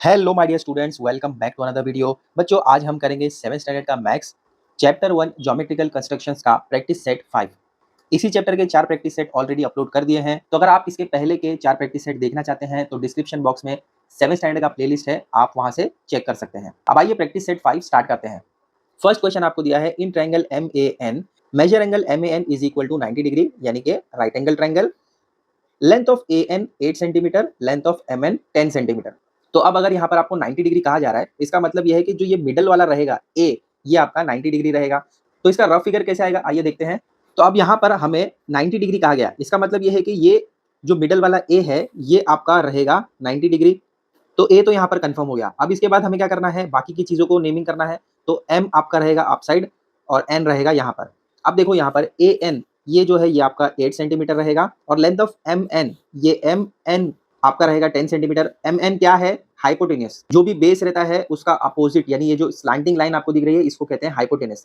Hello my dear students, welcome back to another video. बच्चों, आज हम करेंगे 7th स्टैंडर्ड का मैथ्स चैप्टर 1 ज्योमेट्रिकल कंस्ट्रक्शंस का प्रैक्टिस सेट 5। इसी चैप्टर के 4 प्रैक्टिस सेट ऑलरेडी अपलोड कर दिए हैं, तो अगर आप इसके पहले के 4 प्रैक्टिस सेट देखना चाहते हैं तो डिस्क्रिप्शन बॉक्स में 7th स्टैंडर्ड का प्लेलिस्ट है, आप वहां से चेक कर सकते हैं। अब आइए प्रैक्टिस सेट 5 स्टार्ट करते हैं। फर्स्ट क्वेश्चन आपको दिया है, in triangle MAN measure angle MAN is equal to 90 degree, यानी कि right angle triangle. Length of AN 8 centimetre, length of MN 10 centimetre. तो अब अगर यहाँ पर आपको 90 डिग्री कहा जा रहा है, इसका मतलब यह है कि जो ये मिडल वाला रहेगा A, ये आपका 90 डिग्री रहेगा। तो इसका रफ फिगर कैसे आएगा, आइए देखते हैं। तो अब यहाँ पर हमें 90 डिग्री कहा गया, इसका मतलब ये है कि ये जो मिडल वाला A है, ये आपका रहेगा 90 डिग्री। तो A तो यहाँ पर कंफर्म हो गया। अब इसके बाद हमें क्या करना है, बाकी की चीजों को नेमिंग करना है। तो M आपका रहेगा अप साइड और N रहेगा यहाँ पर। अब देखो यहाँ पर AN ये जो है ये आपका 8 सेंटीमीटर रहेगा और लेंथ ऑफ MN, ये MN आपका रहेगा 10 सेंटीमीटर। MN क्या है, हाइपोटेन्यूज। जो भी बेस रहता है उसका अपोजिट, यानी ये जो स्लैंटिंग लाइन आपको दिख रही है, इसको कहते हैं हाइपोटेन्यूज।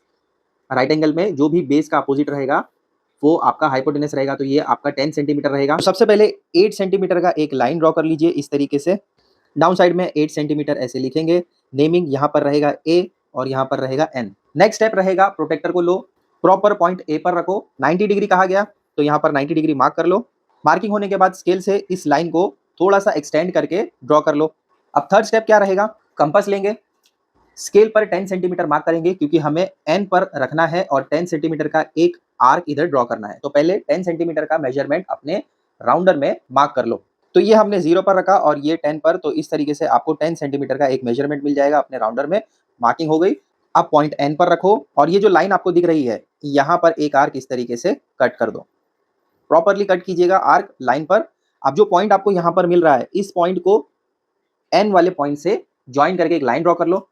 राइट एंगल में जो भी बेस का अपोजिट रहेगा वो आपका हाइपोटेन्यूज रहेगा। तो ये आपका 10 सेंटीमीटर रहेगा। तो सबसे पहले 8 सेंटीमीटर का एक लाइन ड्रॉ कर लीजिए इस तरीके से। डाउन साइड में 8 सेंटीमीटर ऐसे लिखेंगे। नेमिंग यहाँ पर रहेगा A और यहाँ पर रहेगा N। नेक्स्ट स्टेप रहेगा, प्रोटेक्टर को लो, प्रॉपर पॉइंट A पर रखो। 90 डिग्री कहा गया तो यहाँ पर 90 डिग्री मार्क कर लो। मार्किंग होने के बाद स्केल से इस लाइन को थोड़ा सा एक्सटेंड करके ड्रॉ कर लो। अब थर्ड स्टेप क्या रहेगा, कंपास लेंगे, स्केल पर 10 सेंटीमीटर मार्क करेंगे क्योंकि हमें N पर रखना है और 10 सेंटीमीटर का एक आर्क इधर ड्रॉ करना है। तो पहले 10 सेंटीमीटर का मेजरमेंट अपने राउंडर में मार्क कर लो। तो ये हमने 0 पर रखा और ये 10 पर, तो इस तरीके से आपको 10 सेंटीमीटर का एक मेजरमेंट मिल जाएगा अपने राउंडर में। मार्किंग हो गई। अब पॉइंट N पर रखो और ये जो लाइन आपको दिख रही है, यहाँ पर एक आर्क इस तरीके से कट कर दो। प्रॉपरली कट कीजिएगा आर्क लाइन पर। अब जो पॉइंट आपको यहाँ पर मिल रहा है, इस पॉइंट को N वाले पॉइंट से ज्वाइन करके एक लाइन ड्रॉ कर लो।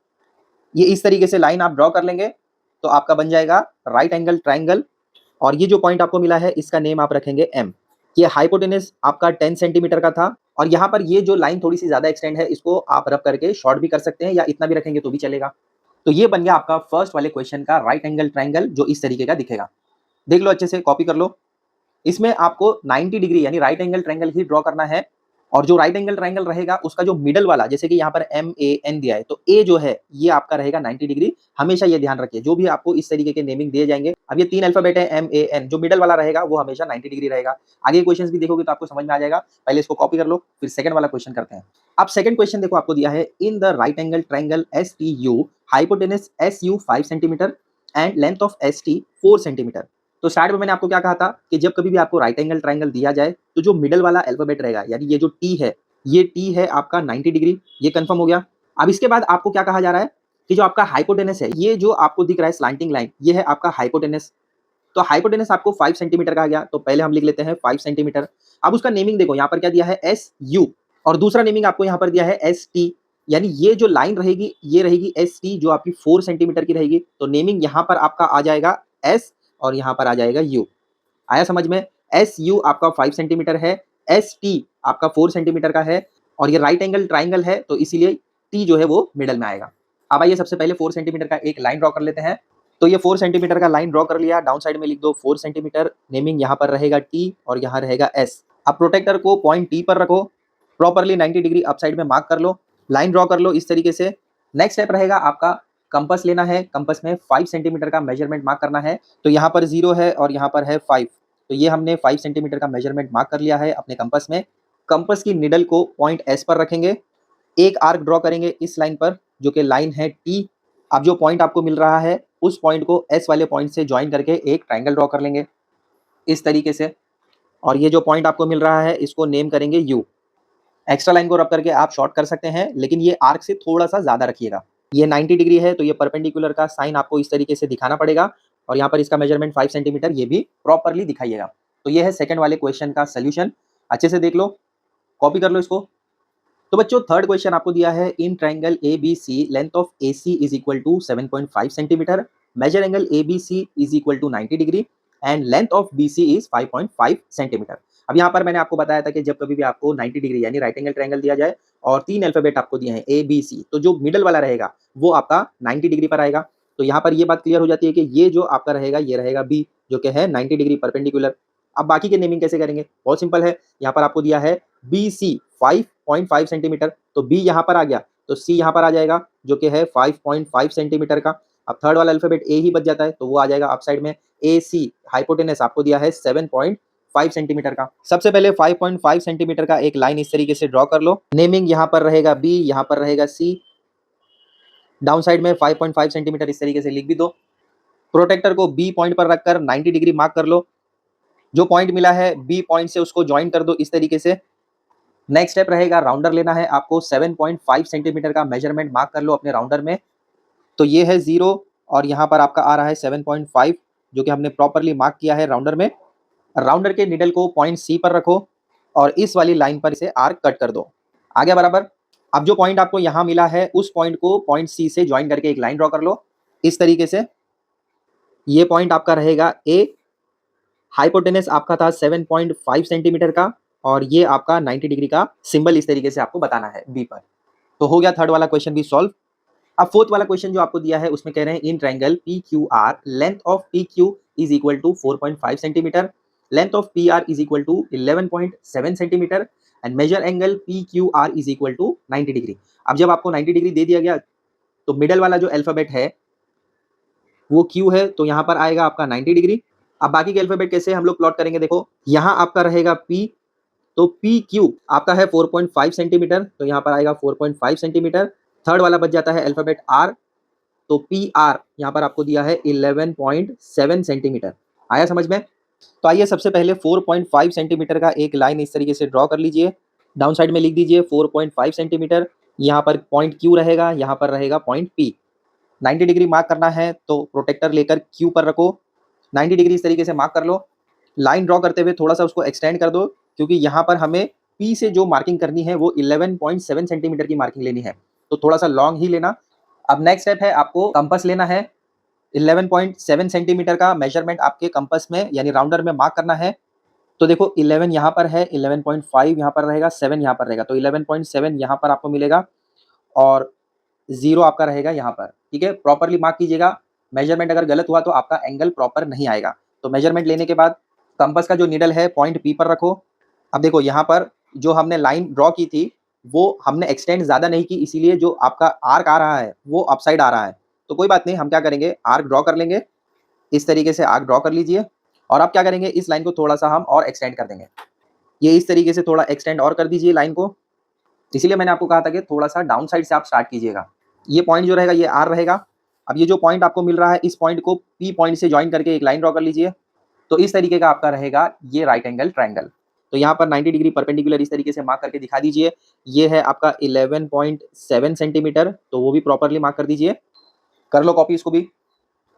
ये इस तरीके से लाइन आप ड्रॉ कर लेंगे तो आपका बन जाएगा राइट एंगल ट्रायंगल। और ये जो पॉइंट आपको मिला है, इसका नेम आप रखेंगे M। ये हाइपोटेन्यूज आपका 10 सेंटीमीटर का था और यहाँ पर ये जो लाइन थोड़ी सी ज्यादा एक्सटेंड है, इसको आप रब करके शॉर्ट भी कर सकते हैं या इतना भी रखेंगे तो भी चलेगा। तो ये बन गया आपका फर्स्ट वाले क्वेश्चन का राइट एंगल ट्रायंगल, जो इस तरीके का दिखेगा। देख लो अच्छे से, कॉपी कर लो। इसमें आपको 90 डिग्री यानी राइट एंगल ट्रायंगल ही ड्रॉ करना है। और जो राइट एंगल ट्रायंगल रहेगा उसका जो मिडल वाला, जैसे कि यहाँ पर MAN दिया है, तो A जो है ये आपका रहेगा 90 डिग्री। हमेशा ये ध्यान रखिए, जो भी आपको इस तरीके के नेमिंग दिए जाएंगे, अब ये 3 अल्फाबेट है MAN, जो मिडल वाला रहेगा वो हमेशा 90 डिग्री रहेगा। आगे क्वेश्चंस भी देखोगे तो आपको समझ में आ जाएगा। पहले इसको कॉपी कर लो, फिर सेकंड वाला क्वेश्चन करते हैं। अब सेकंड क्वेश्चन देखो, आपको दिया है, in the right angle triangle STU hypotenuse SU 5 centimetre and length of ST 4 centimetre. तो स्टार्ट में मैंने आपको क्या कहा था कि जब कभी भी आपको राइट एंगल ट्रायंगल दिया जाए तो जो मिडल वाला अल्फाबेट रहेगा, यानी ये जो T है, ये T है आपका 90 डिग्री। ये कंफर्म हो गया। अब इसके बाद आपको क्या कहा जा रहा है कि जो आपका हाइपोटेनस है, ये जो आपको दिख रहा है स्लैंटिंग लाइन, ये है आपका हाइपोटेनस। तो हाइपोटेनस आपको 5 सेंटीमीटर कहा गया, तो पहले हम लिख लेते हैं 5 सेंटीमीटर। अब उसका नेमिंग देखो, यहाँ पर क्या दिया है, SU, और दूसरा नेमिंग आपको यहाँ पर दिया है ST। यानी ये जो लाइन रहेगी ये रहेगी ST, जो आपकी 4 सेंटीमीटर की रहेगी। तो नेमिंग यहाँ पर आपका आ जाएगा S और यहाँ पर आ जाएगा U। आया समझ में? SU आपका 5 सेंटीमीटर है, ST आपका 4 सेंटीमीटर का है और ये राइट एंगल ट्रायंगल है, तो इसीलिए T जो है वो मिडल में आएगा। अब आइए सबसे पहले 4 सेंटीमीटर का एक लाइन ड्रॉ कर लेते हैं। तो ये 4 सेंटीमीटर का लाइन ड्रॉ कर लिया। डाउन साइड में लिख दो 4 सेंटीमीटर। नेमिंग यहाँ पर रहेगा T और यहाँ रहेगा S। अब प्रोटेक्टर को पॉइंट T पर रखो। प्रॉपरली 90 डिग्री अप साइड में मार्क कर लो। लाइन ड्रॉ कर लो इस तरीके से। नेक्स्ट स्टेप रहेगा आपका कंपास लेना है। कंपास में 5 सेंटीमीटर का मेजरमेंट मार्क करना है। तो यहाँ पर 0 है और यहाँ पर है 5। तो ये हमने 5 सेंटीमीटर का मेजरमेंट मार्क कर लिया है अपने कंपास में। कंपास की निडल को पॉइंट S पर रखेंगे। एक आर्क ड्रॉ करेंगे इस लाइन पर, जो कि लाइन है T। अब जो पॉइंट आपको मिल रहा है, उस पॉइंट को S वाले पॉइंट से ज्वाइन करके एक ट्रायंगल ड्रॉ कर लेंगे इस तरीके से। और ये जो पॉइंट आपको मिल रहा है, इसको नेम करेंगे U। एक्स्ट्रा लाइन को रब करके आप शॉर्ट कर सकते हैं, लेकिन ये आर्क से थोड़ा सा ज्यादा रखिएगा। ये 90 डिग्री है तो ये परपेंडिकुलर का साइन आपको इस तरीके से दिखाना पड़ेगा और यहाँ पर इसका मेजरमेंट 5 सेंटीमीटर, ये भी प्रॉपरली दिखाइएगा। तो ये है सेकंड वाले क्वेश्चन का सोल्यूशन। अच्छे से देख लो, कॉपी कर लो इसको। तो बच्चों थर्ड क्वेश्चन आपको दिया है, in triangle ABC length of AC is equal to 7.5 centimetre, measure angle ABC is equal to 90 degree and length of BC is 5.5 centimetre. अब यहाँ पर मैंने आपको बताया था कि जब कभी भी आपको 90 डिग्री यानी राइट एंगल ट्रायंगल दिया जाए और 3 अल्फाबेट आपको दिए हैं ABC, तो जो मिडल वाला रहेगा वो आपका 90 डिग्री पर आएगा। तो यहाँ पर ये बात क्लियर हो जाती है कि ये जो आपका रहेगा ये रहेगा B, जो कि है 90 डिग्री परपेंडिकुलर। अब बाकी के नेमिंग कैसे करेंगे, बहुत सिंपल है। यहाँ पर आपको दिया है BC 5.5 सेंटीमीटर, तो B यहाँ पर आ गया। तो सी यहाँ पर आ जाएगा जो कि है 5.5 सेंटीमीटर का। अब थर्ड वाला अल्फाबेट ए ही बच जाता है तो वो आ जाएगा अप साइड में। ए सी हाइपोटेनस आपको दिया है 7.5 सेंटीमीटर का। सबसे पहले 5.5 सेंटीमीटर का एक लाइन इस तरीके से ड्रॉ कर लो। नेमिंग यहाँ पर रहेगा बी, यहाँ पर रहेगा सी, डाउन साइड में 5.5 सेंटीमीटर इस तरीके से लिख भी दो। प्रोटेक्टर को बी पॉइंट पर रखकर 90 डिग्री मार्क कर लो। जो पॉइंट मिला है बी पॉइंट से उसको ज्वाइन कर दो इस तरीके से। नेक्स्ट स्टेप रहेगा राउंडर लेना है आपको। 7.5 सेंटीमीटर का मेजरमेंट मार्क कर लो अपने राउंडर में। तो ये है 0 और यहाँ पर आपका आ रहा है 7.5 जो कि हमने प्रॉपरली मार्क किया है राउंडर में। राउंडर के निडल को पॉइंट सी पर रखो और इस वाली लाइन पर इसे आर्क कट कर दो। आगे बराबर। अब जो पॉइंट आपको यहाँ मिला है उस पॉइंट को पॉइंट सी से ज्वाइन करके एक लाइन ड्रॉ कर लो इस तरीके से। ये पॉइंट आपका रहेगा ए। हाइपोटेनस आपका था 7.5 सेंटीमीटर का और ये आपका 90 डिग्री का सिंबल इस तरीके से आपको बताना है बी पर। तो हो गया थर्ड वाला क्वेश्चन भी सॉल्व। अब फोर्थ वाला क्वेश्चन जो आपको दिया है उसमें कह रहे हैं in triangle p q r length of p q is equal to 4.5 centimetre, length of p r is equal to 11.7 centimetre and measure angle p q r is equal to 90 degree. अब जब आपको 90 degree दे दिया गया तो middle वाला जो alphabet है वो क्यू है तो यहाँ पर आएगा आपका 90 डिग्री। अब बाकी के अल्फाबेट कैसे हम लोग प्लॉट करेंगे, देखो यहाँ आपका रहेगा पी, तो पी क्यू आपका है 4.5 सेंटीमीटर तो यहाँ पर आएगा 4.5 सेंटीमीटर। थर्ड वाला बच जाता है अल्फाबेट आर, तो पी आर यहाँ पर आपको दिया है 11.7 सेंटीमीटर। आया समझ में? तो आइए सबसे पहले 4.5 सेंटीमीटर का एक लाइन इस तरीके से ड्रॉ कर लीजिए। डाउन साइड में लिख दीजिए 4.5 सेंटीमीटर। यहाँ पर पॉइंट क्यू रहेगा, यहाँ पर रहेगा पॉइंट पी। 90 डिग्री मार्क करना है तो प्रोटेक्टर लेकर क्यू पर रखो। 90 डिग्री इस तरीके से मार्क कर लो। लाइन ड्रॉ करते हुए थोड़ा सा उसको एक्सटेंड कर दो क्योंकि यहाँ पर हमें पी से जो मार्किंग करनी है वो 11.7 सेंटीमीटर की मार्किंग लेनी है तो थोड़ा सा लॉन्ग ही लेना। अब नेक्स्ट स्टेप है आपको कंपास लेना है। 11.7 सेंटीमीटर का मेजरमेंट आपके कंपास में यानी राउंडर में मार्क करना है। तो देखो 11 यहाँ पर है, 11.5 यहाँ पर रहेगा, 7 यहाँ पर रहेगा तो 11.7 यहाँ पर आपको मिलेगा और 0 आपका रहेगा यहाँ पर। ठीक है, प्रॉपरली मार्क कीजिएगा। मेजरमेंट अगर गलत हुआ तो आपका एंगल प्रॉपर नहीं आएगा। तो मेजरमेंट लेने के बाद कंपास का जो नीडल है पॉइंट पी पर रखो। अब देखो यहाँ पर जो हमने लाइन ड्रॉ की थी वो हमने एक्सटेंड ज़्यादा नहीं की, इसीलिए जो आपका आर्क आ रहा है वो अपसाइड आ रहा है। तो कोई बात नहीं, हम क्या करेंगे आर्क ड्रॉ कर लेंगे। इस तरीके से आर्क ड्रॉ कर लीजिए और अब क्या करेंगे इस लाइन को थोड़ा सा हम और एक्सटेंड कर देंगे। ये इस तरीके से थोड़ा एक्सटेंड और कर दीजिए लाइन को। इसीलिए मैंने आपको कहा था कि थोड़ा सा डाउन साइड से आप स्टार्ट कीजिएगा। ये पॉइंट जो रहेगा ये आर रहेगा। अब ये जो पॉइंट आपको मिल रहा है इस पॉइंट को पी पॉइंट से ज्वाइन करके एक लाइन ड्रॉ कर लीजिए। तो इस तरीके का आपका रहेगा ये राइट एंगल ट्रायंगल। तो यहाँ पर 90 डिग्री परपेंडिकुलर इस तरीके से मार्क करके दिखा दीजिए। ये है आपका 11.7 सेंटीमीटर तो वो भी प्रॉपरली मार्क कर दीजिए। कर लो कॉपी इसको भी।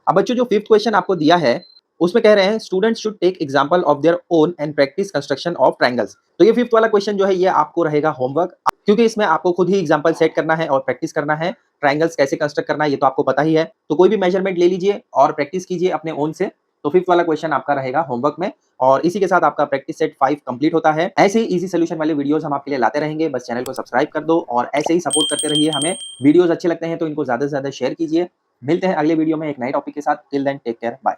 अब बच्चों जो फिफ्थ क्वेश्चन आपको दिया है उसमें कह रहे हैं students should take example of their own and practice construction of triangles. तो ये फिफ्थ वाला क्वेश्चन जो है ये आपको रहेगा होमवर्क, क्योंकि इसमें आपको खुद ही एग्जांपल सेट करना है और प्रैक्टिस करना है। ट्रायंगल्स कैसे कंस्ट्रक्ट करना है ये तो आपको पता ही है, तो कोई भी मेजरमेंट ले लीजिए और प्रैक्टिस कीजिए अपने ओन से। तो फिफ्थ वाला क्वेश्चन आपका रहेगा होमवर्क में और इसी के साथ आपका प्रैक्टिस सेट 5 कंप्लीट होता है। ऐसे ही इजी सोल्यूशन वाले वीडियोस हम आपके लिए लाते रहेंगे, बस चैनल को सब्सक्राइब कर दो और ऐसे ही सपोर्ट करते रहिए हमें। वीडियोस अच्छे लगते हैं तो इनको ज्यादा से ज्यादा शेयर कीजिए। मिलते हैं अगले वीडियो में एक नए टॉपिक के साथ। Till then take care, bye.